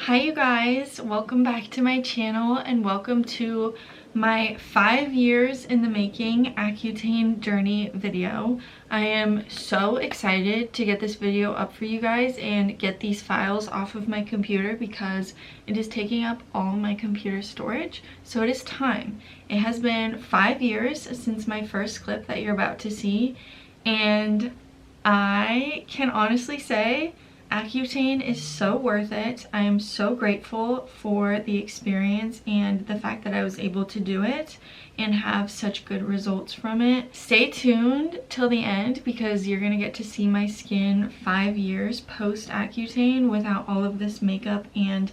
Hi you guys, welcome back to my channel and welcome to my 5 years in the making Accutane Journey video. I am so excited to get this video up for you guys and get these files off of my computer because it is taking up all my computer storage. So it is time. It has been 5 years since my first clip that you're about to see, and I can honestly say Accutane is so worth it. I am so grateful for the experience and the fact that I was able to do it and have such good results from it. Stay tuned till the end because you're gonna get to see my skin 5 years post Accutane without all of this makeup and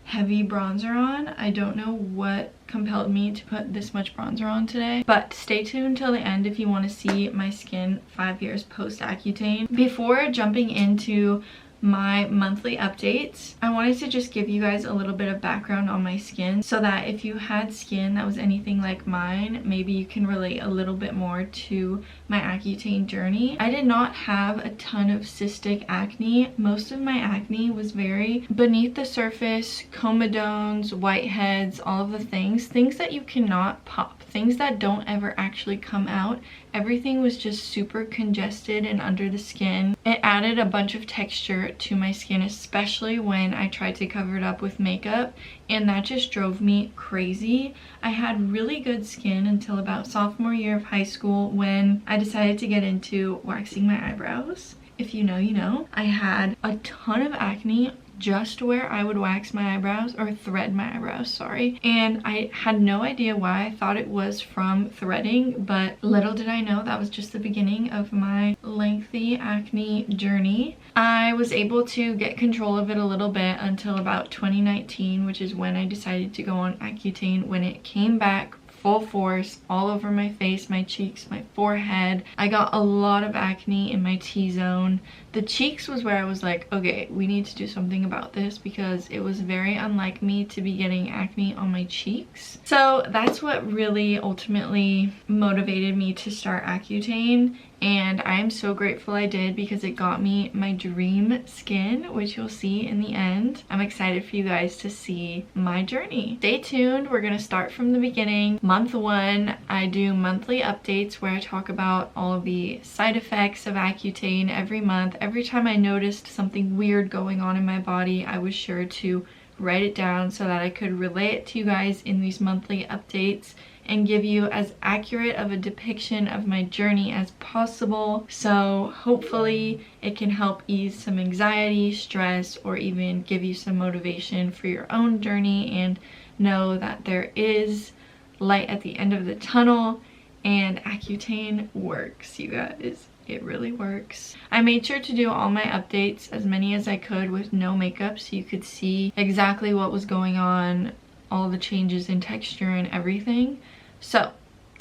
heavy bronzer on. I don't know what compelled me to put this much bronzer on today, but stay tuned till the end if you want to see my skin 5 years post Accutane. Before jumping into my monthly updates, I wanted to just give you guys a little bit of background on my skin so that if you had skin that was anything like mine, maybe you can relate a little bit more to my Accutane journey. I did not have a ton of cystic acne. Most of my acne was very beneath the surface, comedones, whiteheads, all of the things that you cannot pop, things that don't ever actually come out. Everything was just super congested and under the skin. It added a bunch of texture to my skin, especially when I tried to cover it up with makeup, and that just drove me crazy. I had really good skin until about sophomore year of high school when I decided to get into waxing my eyebrows. If you know, you know. I had a ton of acne just where I would wax my eyebrows, or thread my eyebrows, sorry. And I had no idea why. I thought it was from threading, but little did I know that was just the beginning of my lengthy acne journey. I was able to get control of it a little bit until about 2019, which is when I decided to go on Accutane when it came back full force all over my face, my cheeks, my forehead. I got a lot of acne in my T-zone. The cheeks was where I was like, okay, we need to do something about this because it was very unlike me to be getting acne on my cheeks. So that's what really ultimately motivated me to start Accutane, and I am so grateful I did because it got me my dream skin, which you'll see in the end. I'm excited for you guys to see my journey. Stay tuned. We're gonna start from the beginning. Month 1, I do monthly updates where I talk about all of the side effects of Accutane every month. Every time I noticed something weird going on in my body, I was sure to write it down so that I could relay it to you guys in these monthly updates and give you as accurate of a depiction of my journey as possible. So hopefully it can help ease some anxiety, stress, or even give you some motivation for your own journey and know that there is light at the end of the tunnel and Accutane works, you guys. It really works. I made sure to do all my updates, as many as I could, with no makeup so you could see exactly what was going on, all the changes in texture and everything. So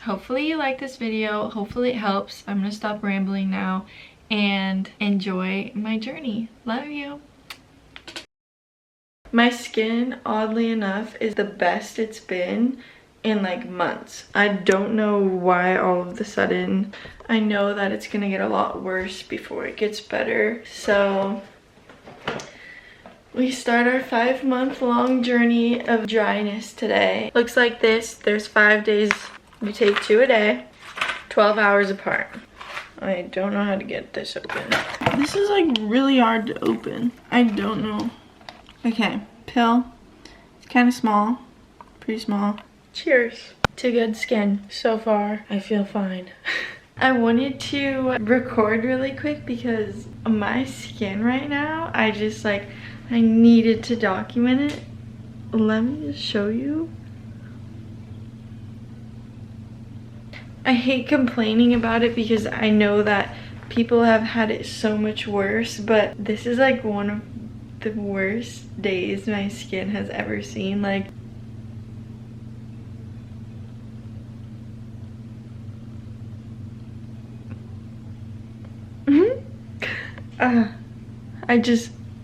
hopefully you like this video. Hopefully it helps. I'm gonna stop rambling now and enjoy my journey. Love you. My skin, oddly enough, is the best it's been in like months. I don't know why all of a sudden. I know that it's gonna get a lot worse before it gets better. So we start our 5-month-long journey of dryness today. Looks like this. There's 5 days. We take 2 a day, 12 hours apart. I don't know how to get this open. This is like really hard to open. I don't know. Okay, pill. It's kind of small, pretty small. Cheers to good skin. So far, I feel fine. I wanted to record really quick because my skin right now, I needed to document it. Let me just show you. I hate complaining about it because I know that people have had it so much worse, but this is like one of the worst days my skin has ever seen. Like,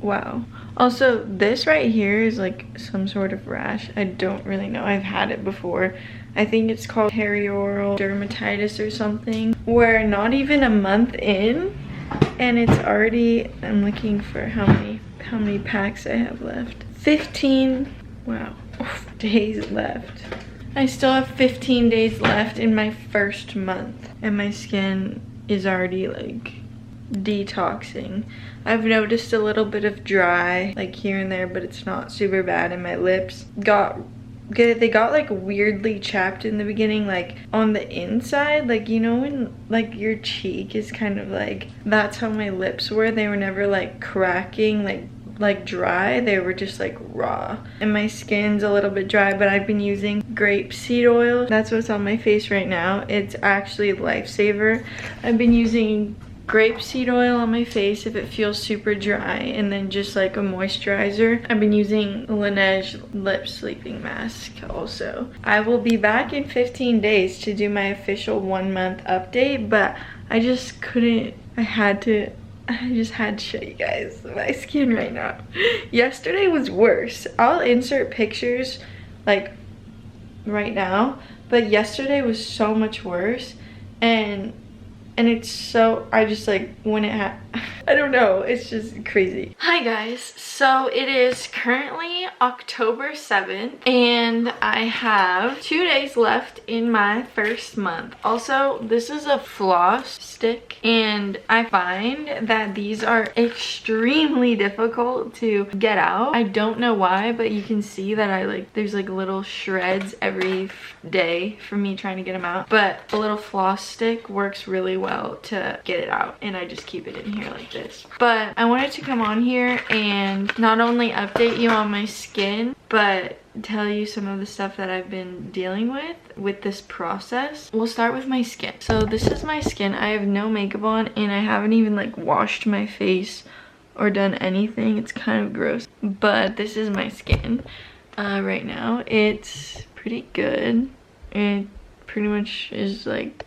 wow. Also, this right here is like some sort of rash. I don't really know. I've had it before. I think it's called perioral dermatitis or something. We're not even a month in and it's already, I'm looking for how many packs I have left. 15, wow, days left. I still have 15 days left in my first month, and my skin is already like detoxing. I've noticed a little bit of dry like here and there, but it's not super bad. And my lips got like weirdly chapped in the beginning, like on the inside, like, you know, when like your cheek is kind of like, that's how my lips were. They were never like cracking, like dry. They were just like raw. And my skin's a little bit dry, but I've been using grapeseed oil. That's what's on my face right now. It's actually a lifesaver. I've been using grapeseed oil on my face if it feels super dry, and then just like a moisturizer. I've been using Laneige lip sleeping mask also. I will be back in 15 days to do my official 1 month update, but I just couldn't, I just had to show you guys my skin right now. Yesterday was worse. I'll insert pictures like right now, but yesterday was so much worse, and it's so, I just like, when it I don't know, it's just crazy. Hi guys, so it is currently October 7th and I have 2 days left in my first month. Also, this is a floss stick and I find that these are extremely difficult to get out. I don't know why, but you can see that there's like little shreds every day from me trying to get them out. But a little floss stick works really well to get it out, and I just keep it in here like this. But I wanted to come on here and not only update you on my skin, but tell you some of the stuff that I've been dealing with this process. We'll start with my skin. So this is my skin. I have no makeup on and I haven't even like washed my face or done anything. It's kind of gross, but this is my skin right now. It's pretty good. It pretty much is like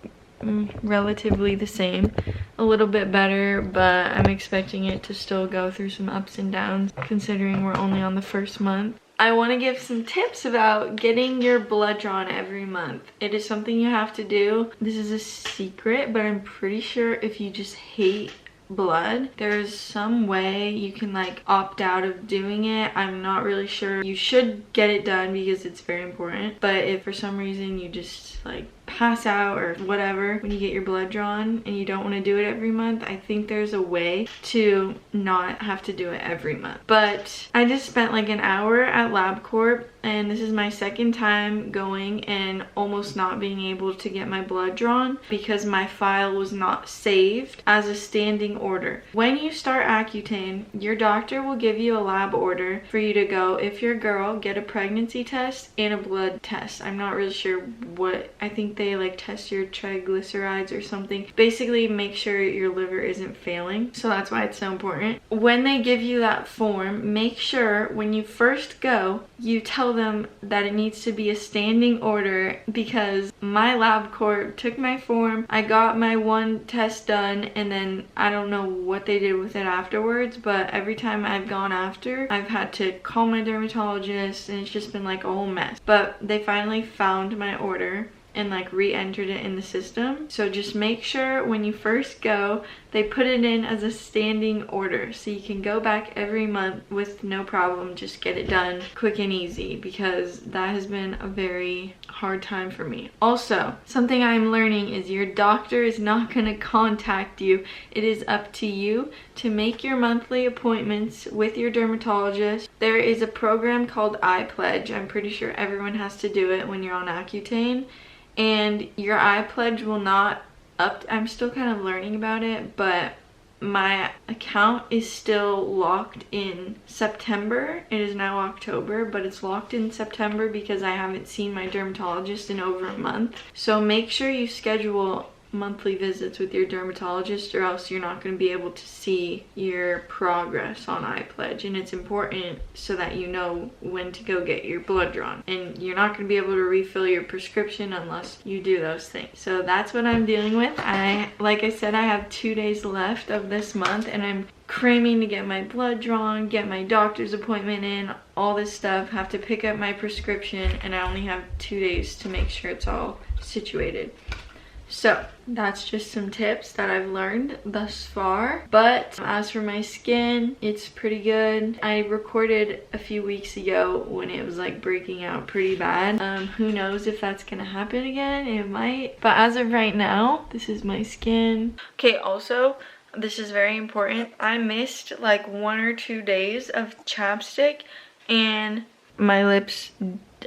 relatively the same, a little bit better, but I'm expecting it to still go through some ups and downs considering we're only on the first month. I want to give some tips about getting your blood drawn every month. It is something you have to do. This is a secret, but I'm pretty sure if you just hate blood, there's some way you can like opt out of doing it. I'm not really sure. You should get it done because it's very important, but if for some reason you just like pass out or whatever when you get your blood drawn and you don't want to do it every month, I think there's a way to not have to do it every month. But I just spent like an hour at LabCorp, and this is my second time going and almost not being able to get my blood drawn because my file was not saved as a standing order. When you start Accutane, your doctor will give you a lab order for you to go, if you're a girl, get a pregnancy test and a blood test. I'm not really sure what, I think they like test your triglycerides or something. Basically make sure your liver isn't failing, so that's why it's so important. When they give you that form, make sure when you first go you tell them that it needs to be a standing order, because my LabCorp took my form, I got my one test done, and then I don't know what they did with it afterwards, but every time I've gone after, I've had to call my dermatologist and it's just been like a whole mess. But they finally found my order and like re-entered it in the system. So just make sure when you first go, they put it in as a standing order so you can go back every month with no problem. Just get it done quick and easy, because that has been a very hard time for me. Also, something I'm learning is your doctor is not going to contact you. It is up to you to make your monthly appointments with your dermatologist. There is a program called iPledge. I'm pretty sure everyone has to do it when you're on Accutane. And your iPledge will not I'm still kind of learning about it, but my account is still locked in September. It is now October, but it's locked in September because I haven't seen my dermatologist in over a month. So make sure you schedule monthly visits with your dermatologist, or else you're not going to be able to see your progress on iPledge. And it's important so that you know when to go get your blood drawn, and you're not going to be able to refill your prescription unless you do those things. So that's what I'm dealing with. Like I said, I have 2 days left of this month, and I'm cramming to get my blood drawn, get my doctor's appointment in, all this stuff, have to pick up my prescription, and I only have 2 days to make sure it's all situated. So that's just some tips that I've learned thus far. But as for my skin, it's pretty good. I recorded a few weeks ago when it was like breaking out pretty bad. Who knows if that's gonna happen again? It might. But as of right now, this is my skin. Okay, also, this is very important. I missed like 1 or 2 days of chapstick and my lips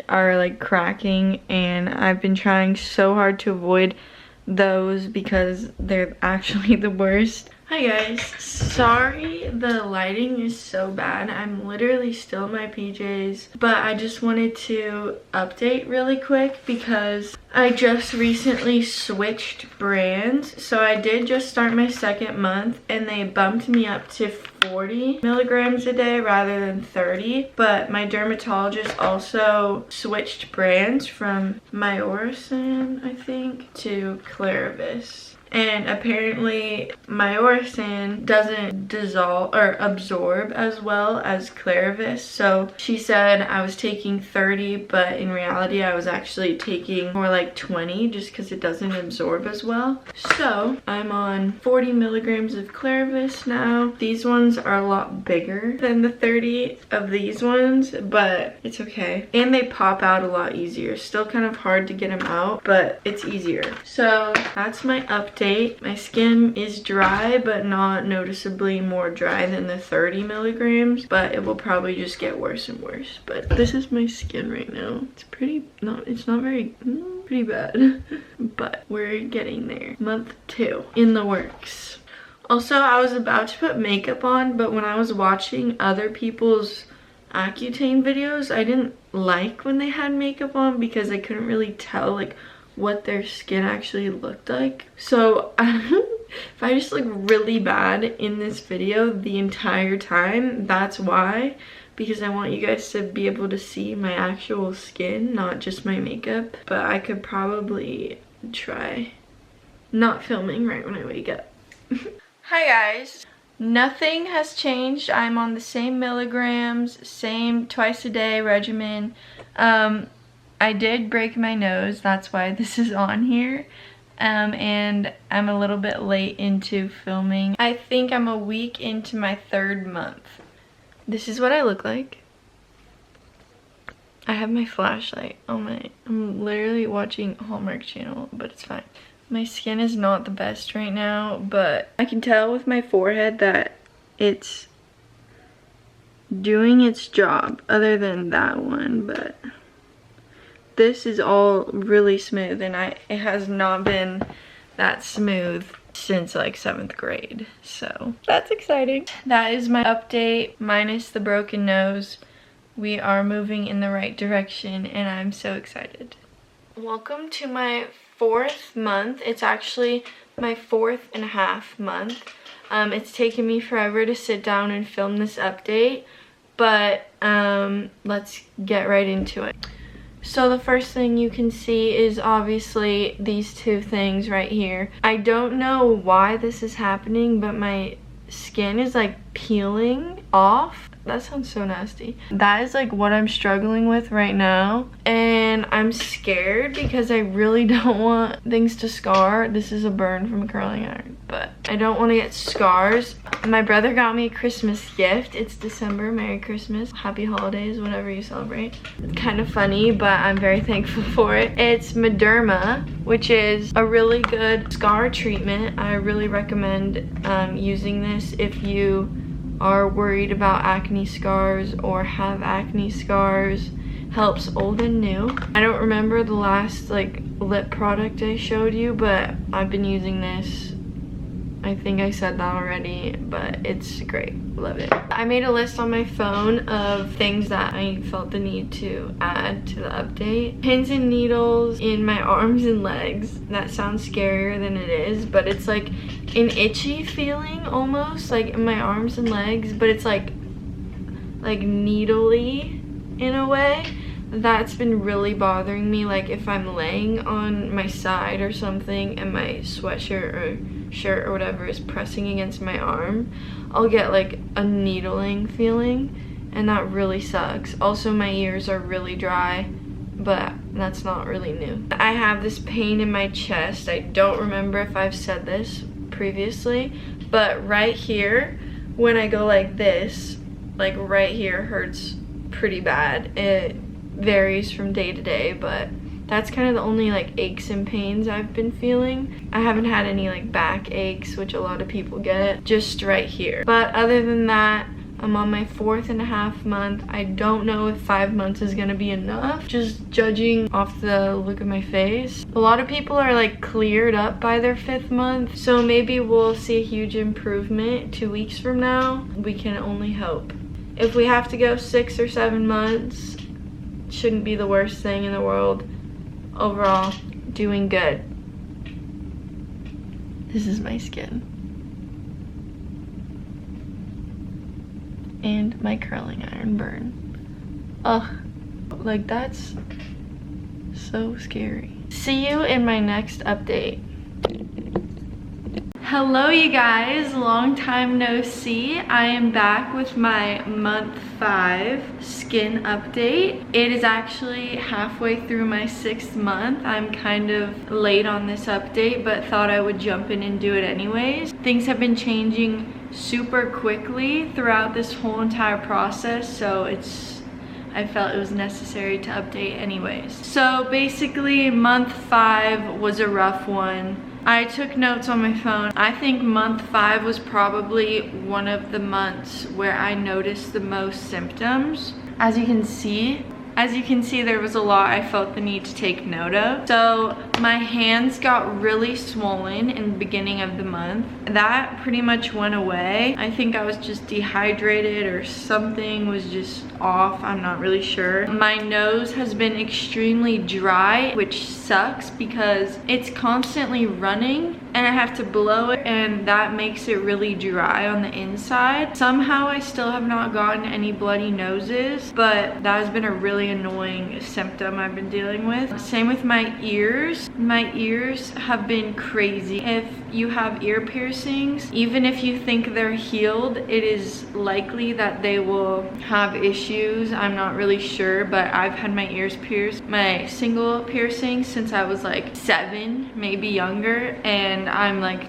are like cracking, and I've been trying so hard to avoid those because they're actually the worst. Hi guys, sorry the lighting is so bad. I'm literally still in my PJs, but I just wanted to update really quick because I just recently switched brands. So I did just start my 2nd month and they bumped me up to 40 milligrams a day rather than 30, but my dermatologist also switched brands from Myorsan, I think, to Clarivis. And apparently Myorsan doesn't dissolve or absorb as well as Clarivis. So she said I was taking 30, but in reality I was actually taking more like 20 just because it doesn't absorb as well. So I'm on 40 milligrams of Clarivis now. These ones are a lot bigger than the 30 of these ones, but it's okay. And they pop out a lot easier. Still kind of hard to get them out, but it's easier. So that's my update. My skin is dry, but not noticeably more dry than the 30 milligrams, but it will probably just get worse and worse. But this is my skin right now. It's pretty, it's not very, pretty bad, but we're getting there. Month 2 in the works. Also, I was about to put makeup on, but when I was watching other people's Accutane videos, I didn't like when they had makeup on because I couldn't really tell like what their skin actually looked like. So if I just look really bad in this video the entire time, that's why, because I want you guys to be able to see my actual skin, not just my makeup. But I could probably try not filming right when I wake up. Hi guys. Nothing has changed. I'm on the same milligrams, same twice a day regimen. I did break my nose, that's why this is on here, and I'm a little bit late into filming. I think I'm a week into my 3rd month. This is what I look like. I have my flashlight on I'm literally watching Hallmark Channel, but it's fine. My skin is not the best right now, but I can tell with my forehead that it's doing its job, other than that one, but this is all really smooth, and it has not been that smooth since like 7th grade, so that's exciting. That is my update, minus the broken nose. We are moving in the right direction, and I'm so excited. Welcome to my 4th month. It's actually my 4.5 month. It's taken me forever to sit down and film this update, but let's get right into it. So the first thing you can see is obviously these 2 things right here. I don't know why this is happening, but my skin is like peeling off. That sounds so nasty. That is like what I'm struggling with right now, and I'm scared because I really don't want things to scar. This is a burn from a curling iron, but I don't want to get scars. My brother got me a Christmas gift. It's December. Merry Christmas. Happy holidays, whatever you celebrate. It's kind of funny, but I'm very thankful for it. It's Mederma, which is a really good scar treatment. I really recommend using this if you are worried about acne scars or have acne scars. Helps old and new. I don't remember the last like lip product I showed you, but I've been using this. I think I said that already, but it's great. Love it. I made a list on my phone of things that I felt the need to add to the update. Pins and needles in my arms and legs. That sounds scarier than it is, but it's like an itchy feeling almost, like in my arms and legs, but it's like needly in a way. That's been really bothering me. Like if I'm laying on my side or something and my sweatshirt or shirt or whatever is pressing against my arm, I'll get like a needling feeling, and that really sucks. Also, my ears are really dry but that's not really new. I have this pain in my chest. I don't remember if I've said this previously, but right here, when I go like this, like right here hurts pretty bad. It varies from day to day, but that's kind of the only like aches and pains I've been feeling. I haven't had any like back aches, which a lot of people get, just right here. But other than that, I'm on my 4.5 month. I don't know if 5 months is gonna be enough, just judging off the look of my face. A lot of people are like cleared up by their 5th month, so maybe we'll see a huge improvement 2 weeks from now. We can only hope. If we have to go 6 or 7 months, shouldn't be the worst thing in the world. Overall, doing good. This is my skin. And my curling iron burn. Ugh, like that's so scary. See you in my next update. Hello you guys, long time no see. I am back with my month 5 skin update. It is actually halfway through my 6th month. I'm kind of late on this update, but thought I would jump in and do it anyways. Things have been changing super quickly throughout this whole entire process, so I felt it was necessary to update anyways. So basically month 5 was a rough one. I took notes on my phone. I think month 5 was probably one of the months where I noticed the most symptoms. As you can see, there was a lot I felt the need to take note of. So my hands got really swollen in the beginning of the month. That pretty much went away. I think I was just dehydrated or something was just off. I'm not really sure. My nose has been extremely dry, which sucks because it's constantly running and I have to blow it, and that makes it really dry on the inside. Somehow I still have not gotten any bloody noses, but that has been a really annoying symptom I've been dealing with. Same with my ears. My ears have been crazy. If you have ear piercings, even if you think they're healed, it is likely that they will have issues. I'm not really sure, but I've had my ears pierced, my single piercing, since I was like 7, maybe younger, and I'm like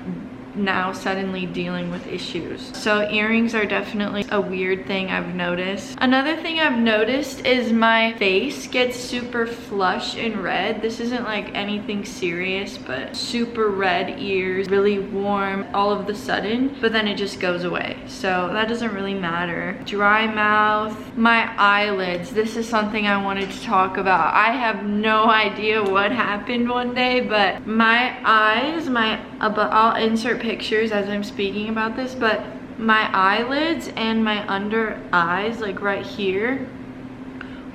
now suddenly dealing with issues. So earrings are definitely a weird thing I've noticed. Another thing I've noticed is my face gets super flush and red. This isn't like anything serious, but super red ears, really warm all of the sudden, but then it just goes away. So that doesn't really matter. Dry mouth. My eyelids. This is something I wanted to talk about. I have no idea what happened one day, but my eyes, but I'll insert pictures as I'm speaking about this, but my eyelids and my under eyes, like right here,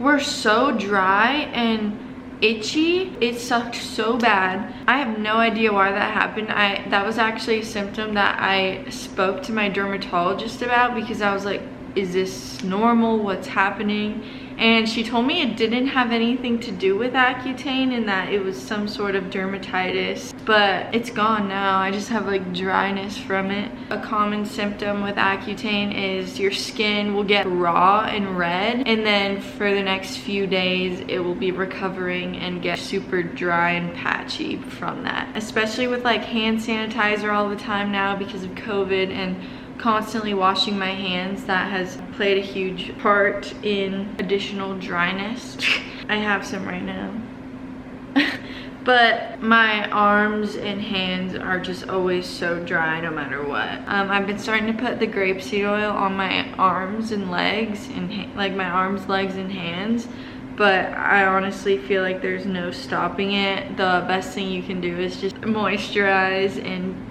were so dry and itchy. It sucked so bad. I have no idea why that happened. That was actually a symptom that I spoke to my dermatologist about, because I was like, is this normal? What's happening? And she told me it didn't have anything to do with Accutane and that it was some sort of dermatitis, but it's gone now. I just have like dryness from it. A common symptom with Accutane is your skin will get raw and red, and then for the next few days it will be recovering and get super dry and patchy from that. Especially with like hand sanitizer all the time now because of COVID and constantly washing my hands, that has played a huge part in additional dryness. I have some right now. But my arms and hands are just always so dry no matter what. I've been starting to put the grapeseed oil on my arms and legs, and like my arms, legs, and hands, but I honestly feel like there's no stopping it. The best thing you can do is just moisturize and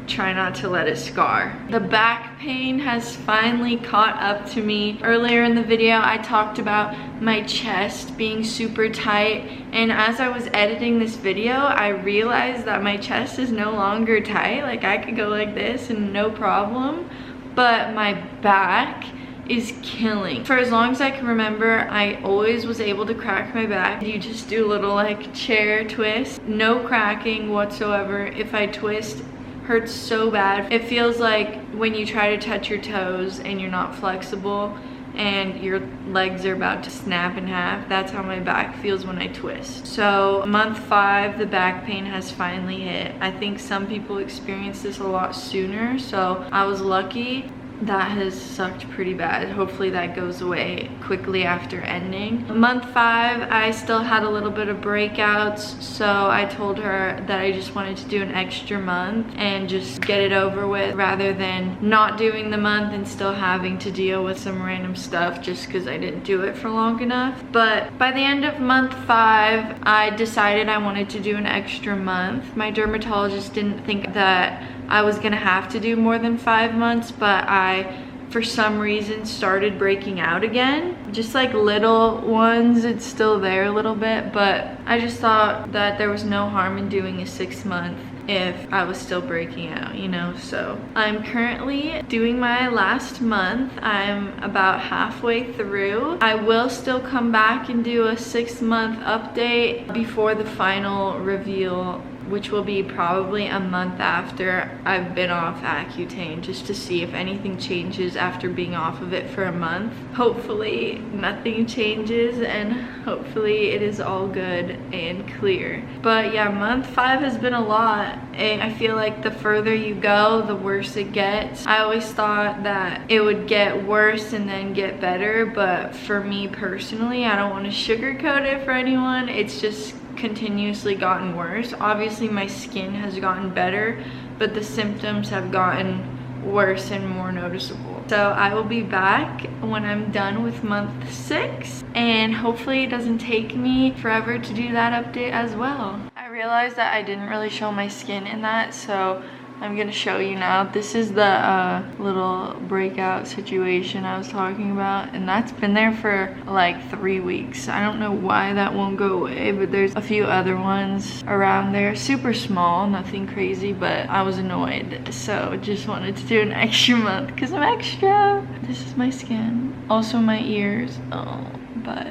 try not to let it scar. The back pain has finally caught up to me. Earlier in the video, I talked about my chest being super tight, and as I was editing this video, I realized that my chest is no longer tight. Like I could go like this and no problem, but my back is killing. For as long as I can remember, I always was able to crack my back. You just do a little like chair twist, no cracking whatsoever. If I twist, hurts so bad. It feels like when you try to touch your toes and you're not flexible, and your legs are about to snap in half. That's how my back feels when I twist. So month 5, the back pain has finally hit. I think some people experience this a lot sooner, so I was lucky. That has sucked pretty bad. Hopefully that goes away quickly after ending. Month 5, I still had a little bit of breakouts, so I told her that I just wanted to do an extra month and just get it over with rather than not doing the month and still having to deal with some random stuff just because I didn't do it for long enough. But by the end of month 5, I decided I wanted to do an extra month. My dermatologist didn't think that I was gonna have to do more than 5 months, but I, for some reason, started breaking out again. Just like little ones, it's still there a little bit, but I just thought that there was no harm in doing a 6 month if I was still breaking out, you know? So I'm currently doing my last month. I'm about halfway through. I will still come back and do a 6-month update before the final reveal, which will be probably a month after I've been off Accutane, just to see if anything changes after being off of it for a month. Hopefully nothing changes and hopefully it is all good and clear. But yeah, month 5 has been a lot, and I feel like the further you go, the worse it gets. I always thought that it would get worse and then get better, but for me personally, I don't want to sugarcoat it for anyone. It's just continuously gotten worse. Obviously my skin has gotten better, but the symptoms have gotten worse and more noticeable. So I will be back when I'm done with month 6, and hopefully it doesn't take me forever to do that update as well. I realized that I didn't really show my skin in that, so I'm gonna show you now. This is the little breakout situation I was talking about, and that's been there for like 3 weeks. I don't know why that won't go away, but there's a few other ones around there. Super small, nothing crazy, but I was annoyed, so just wanted to do an extra month because I'm extra. This is my skin. Also my ears. Oh, but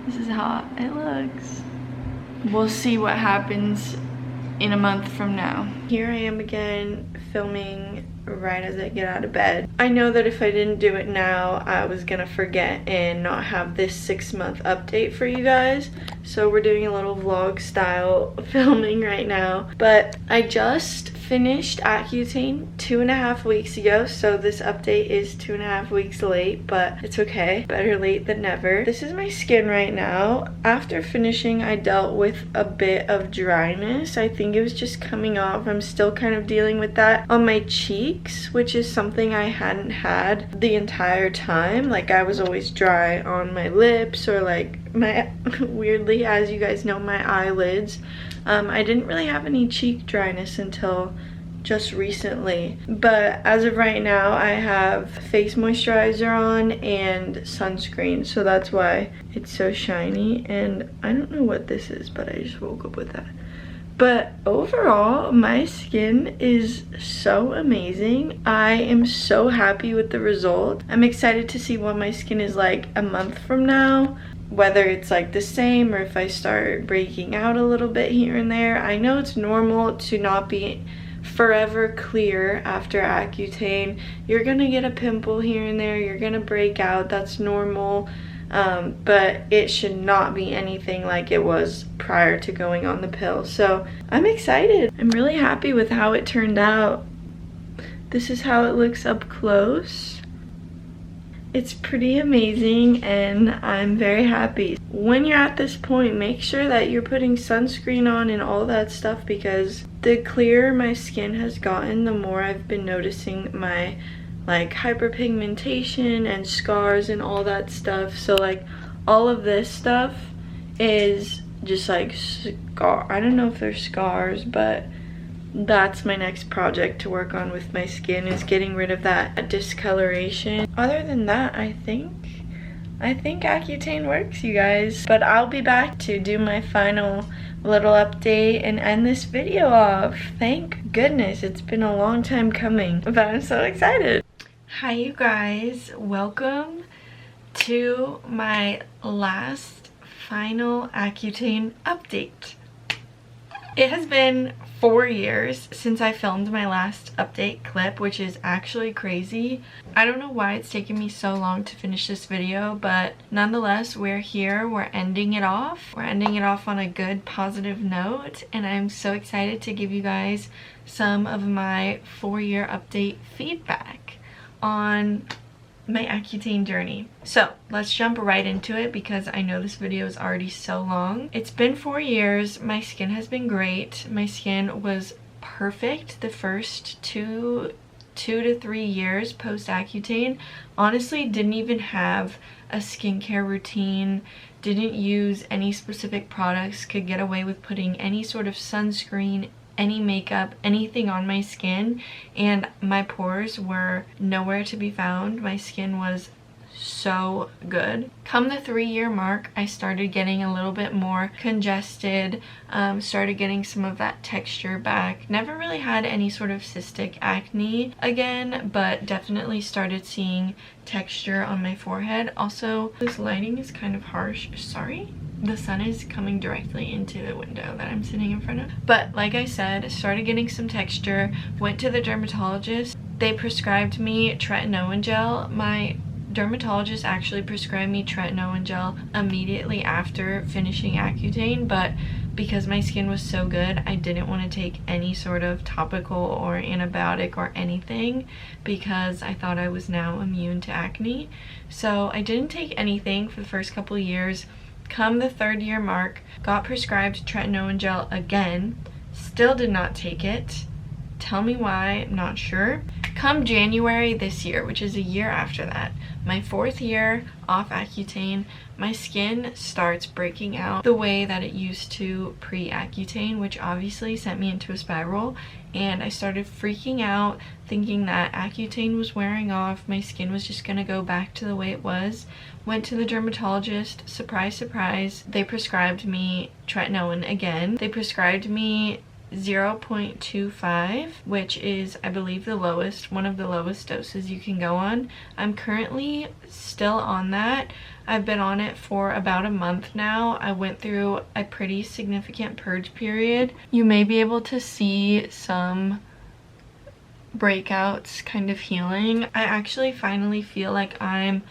this is how it looks. We'll see what happens in a month from now. Here I am again, filming right as I get out of bed. I know that if I didn't do it now, I was gonna forget and not have this 6-month update for you guys. So we're doing a little vlog style filming right now. But I just finished Accutane 2.5 weeks ago, so this update is 2.5 weeks late, but it's okay. Better late than never. This is my skin right now. After finishing, I dealt with a bit of dryness. I think it was just coming off. I'm still kind of dealing with that on my cheeks, which is something I hadn't had the entire time. Like I was always dry on my lips or like my, weirdly, as you guys know, my eyelids. I didn't really have any cheek dryness until just recently, but as of right now I have face moisturizer on and sunscreen, so that's why it's so shiny. And I don't know what this is, but I just woke up with that. But overall, my skin is so amazing. I am so happy with the result. I'm excited to see what my skin is like a month from now, whether it's like the same or if I start breaking out a little bit here and there. I know it's normal to not be forever clear after Accutane. You're gonna get a pimple here and there, you're gonna break out, that's normal. But it should not be anything like it was prior to going on the pill. So I'm excited. I'm really happy with how it turned out. This is how it looks up close. It's pretty amazing and I'm very happy. When you're at this point, make sure that you're putting sunscreen on and all that stuff, because the clearer my skin has gotten, the more I've been noticing my like hyperpigmentation and scars and all that stuff. So like all of this stuff is just like scar. I don't know if they're scars, but that's my next project to work on with my skin, is getting rid of that discoloration. Other than that, I think Accutane works, you guys. But I'll be back to do my final little update and end this video off. Thank goodness, it's been a long time coming, but I'm so excited. Hi you guys, welcome to my last final Accutane update. It has been 4 years since I filmed my last update clip, which is actually crazy. I don't know why it's taken me so long to finish this video, but nonetheless, we're here. We're ending it off. We're ending it off on a good, positive note, and I'm so excited to give you guys some of my 4-year update feedback on my Accutane journey. So let's jump right into it because I know this video is already so long. It's been 4 years. My skin has been great. My skin was perfect the first two to 3 years post Accutane. Honestly, didn't even have a skincare routine, didn't use any specific products, could get away with putting any sort of sunscreen, any makeup, anything on my skin, and my pores were nowhere to be found. My skin was so good. Come the 3-year mark, I started getting a little bit more congested, started getting some of that texture back. Never really had any sort of cystic acne again, but definitely started seeing texture on my forehead. Also, this lighting is kind of harsh, sorry. The sun is coming directly into the window that I'm sitting in front of. But like I said, started getting some texture, went to the dermatologist. They prescribed me tretinoin gel. My dermatologist actually prescribed me tretinoin gel immediately after finishing Accutane, but because my skin was so good, I didn't want to take any sort of topical or antibiotic or anything because I thought I was now immune to acne. So I didn't take anything for the first couple of years. Come the 3rd year mark, got prescribed tretinoin gel again, still did not take it. Tell me why, I'm not sure. Come January this year, which is a year after that, my 4th year off Accutane, my skin starts breaking out the way that it used to pre-Accutane, which obviously sent me into a spiral, and I started freaking out thinking that Accutane was wearing off, my skin was just gonna go back to the way it was. Went to the dermatologist, surprise, surprise, they prescribed me tretinoin again. They prescribed me 0.25, which is, I believe, the lowest, one of the lowest doses you can go on. I'm currently still on that. I've been on it for about a month now. I went through a pretty significant purge period. You may be able to see some breakouts kind of healing. I actually finally feel like I'm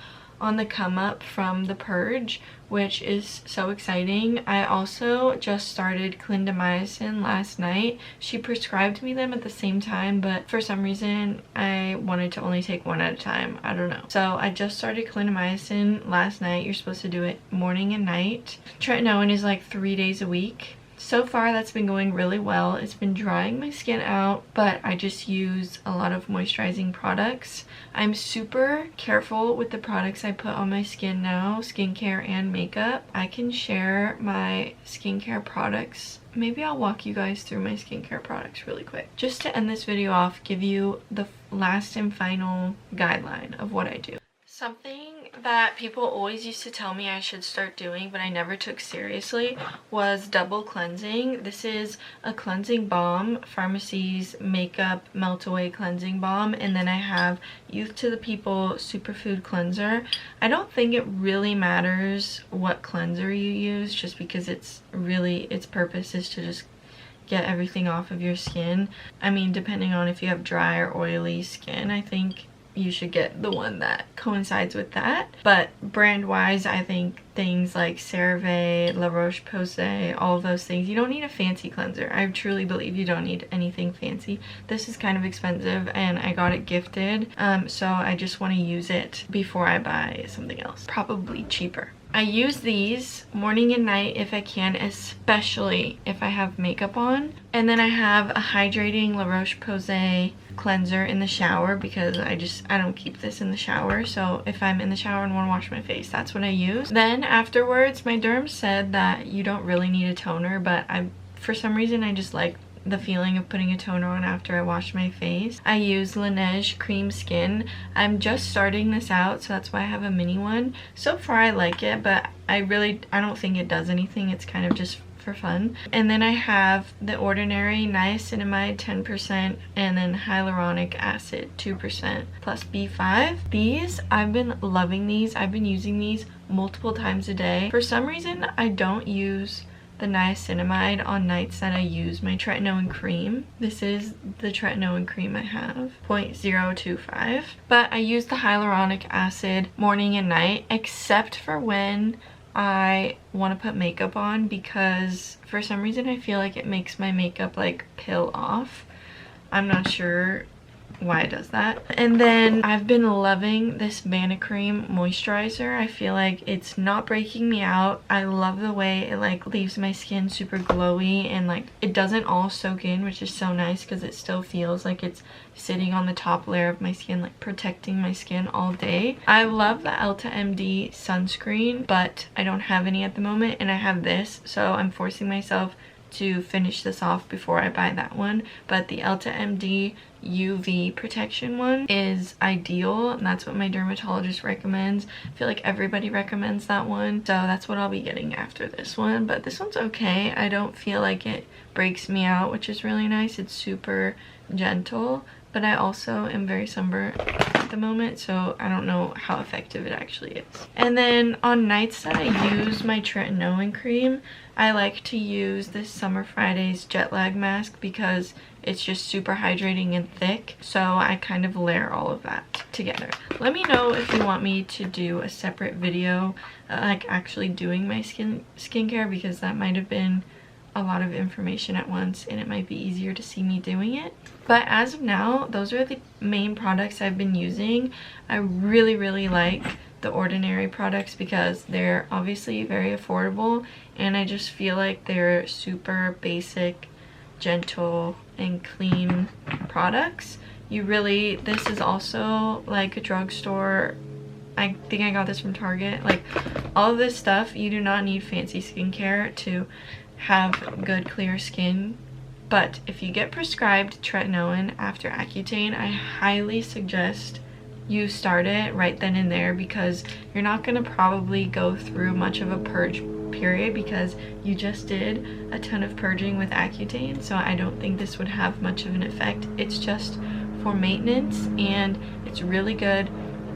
on the come up from the purge, which is so exciting. I also just started clindamycin last night. She prescribed me them at the same time, but for some reason I wanted to only take one at a time. I don't know. So I just started clindamycin last night. You're supposed to do it morning and night. Tretinoin is like 3 days a week. So far that's been going really well. It's been drying my skin out, but I just use a lot of moisturizing products. I'm super careful with the products I put on my skin now, skincare and makeup. I can share my skincare products. Maybe I'll walk you guys through my skincare products really quick. Just to end this video off, give you the last and final guideline of what I do. Something that people always used to tell me I should start doing, but I never took seriously, was double cleansing. This is a cleansing balm, Pharmacy's Makeup Melt Away Cleansing Balm, and then I have Youth to the People Superfood Cleanser. I don't think it really matters what cleanser you use, just because it's really, its purpose is to just get everything off of your skin. I mean, depending on if you have dry or oily skin, I think you should get the one that coincides with that. But brand wise, I think things like CeraVe, La Roche-Posay, all of those things, you don't need a fancy cleanser. I truly believe you don't need anything fancy. This is kind of expensive and I got it gifted, so I just want to use it before I buy something else, probably cheaper. I use these morning and night if I can, especially if I have makeup on. And then I have a hydrating La Roche-Posay cleanser in the shower because I don't keep this in the shower. So if I'm in the shower and want to wash my face, that's what I use. Then afterwards, my derm said that you don't really need a toner, but for some reason I just like the feeling of putting a toner on after I wash my face. I use Laneige Cream Skin. I'm just starting this out, so that's why I have a mini one. So far I like it, but I don't think it does anything. It's kind of just for fun. And then I have the Ordinary Niacinamide 10% and then hyaluronic acid 2% plus B5. These, I've been loving these. I've been using these multiple times a day. For some reason, I don't use the niacinamide on nights that I use my tretinoin cream. This is the tretinoin cream I have, 0.025. But I use the hyaluronic acid morning and night, except for when I want to put makeup on, because for some reason I feel like it makes my makeup like peel off. I'm not sure why it does that. And then I've been loving this Mana Cream moisturizer. I feel like it's not breaking me out. I love the way it like leaves my skin super glowy, and like it doesn't all soak in, which is so nice because it still feels like it's sitting on the top layer of my skin, like protecting my skin all day. I love the Elta MD sunscreen, but I don't have any at the moment, and I have this, so I'm forcing myself to finish this off before I buy that one. But the Elta MD UV protection one is ideal, and that's what my dermatologist recommends. I feel like everybody recommends that one, so that's what I'll be getting after this one. But this one's okay. I don't feel like it breaks me out, which is really nice. It's super gentle, but I also am very sunburned at the moment, so I don't know how effective it actually is. And then on nights that I use my tretinoin cream, I like to use this Summer Fridays jet lag mask because it's just super hydrating and thick, so I kind of layer all of that together. Let me know if you want me to do a separate video like actually doing my skincare, because that might have been a lot of information at once and it might be easier to see me doing it. But as of now, those are the main products I've been using. I really like the Ordinary products because they're obviously very affordable, and I just feel like they're super basic, gentle, and clean products. This is also like a drugstore. I think I got this from Target. Like, all of this stuff, you do not need fancy skincare to have good clear skin. But if you get prescribed tretinoin after Accutane, I highly suggest you start it right then and there, because you're not going to probably go through much of a purge period because you just did a ton of purging with Accutane, so I don't think this would have much of an effect. It's just for maintenance, and it's really good.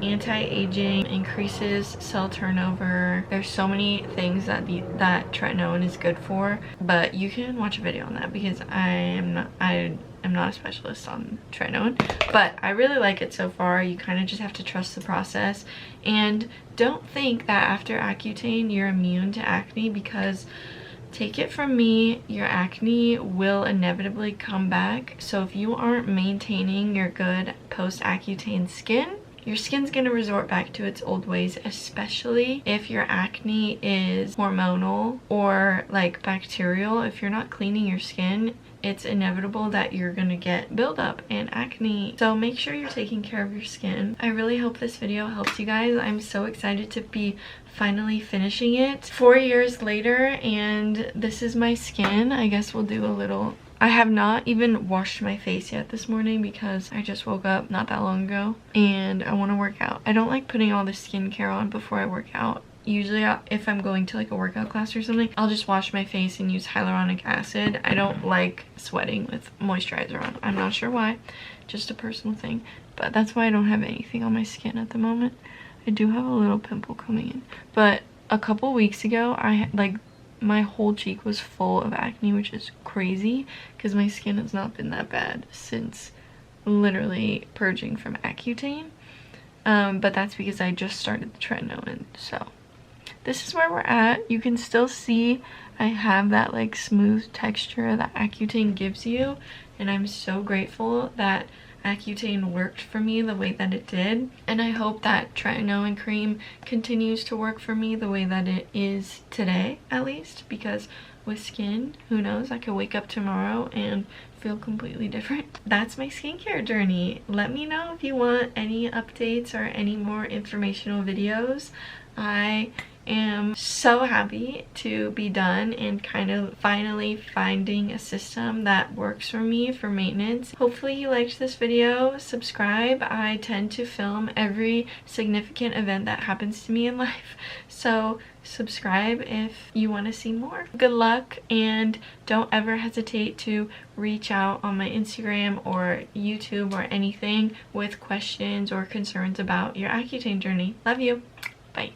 Anti-aging, increases cell turnover. There's so many things that tretinoin is good for, but you can watch a video on that because I am not a specialist on tretinoin, but I really like it so far. You kind of just have to trust the process, and don't think that after Accutane you're immune to acne, because take it from me, your acne will inevitably come back. So if you aren't maintaining your good post-Accutane skin, your skin's gonna resort back to its old ways, especially if your acne is hormonal or like bacterial. If you're not cleaning your skin, it's inevitable that you're gonna get buildup and acne. So make sure you're taking care of your skin. I really hope this video helps you guys. I'm so excited to be finally finishing it 4 years later, and this is my skin. I guess we'll do a little... I have not even washed my face yet this morning because I just woke up not that long ago and I want to work out. I don't like putting all the skincare on before I work out. Usually if I'm going to like a workout class or something, I'll just wash my face and use hyaluronic acid. I don't like sweating with moisturizer on. I'm not sure why, just a personal thing, but that's why I don't have anything on my skin at the moment. I do have a little pimple coming in, but a couple weeks ago my whole cheek was full of acne, which is crazy because my skin has not been that bad since literally purging from Accutane. But that's because I just started the tretinoin. So this is where we're at. You can still see I have that like smooth texture that Accutane gives you, and I'm so grateful that Accutane worked for me the way that it did, and I hope that tretinoin cream continues to work for me the way that it is today, at least, because with skin, who knows, I could wake up tomorrow and feel completely different. That's my skincare journey. Let me know if you want any updates or any more informational videos. I am so happy to be done and kind of finally finding a system that works for me for maintenance. Hopefully you liked this video. Subscribe. I tend to film every significant event that happens to me in life, so subscribe if you want to see more. Good luck, and don't ever hesitate to reach out on my Instagram or YouTube or anything with questions or concerns about your Accutane journey. Love you. Bye.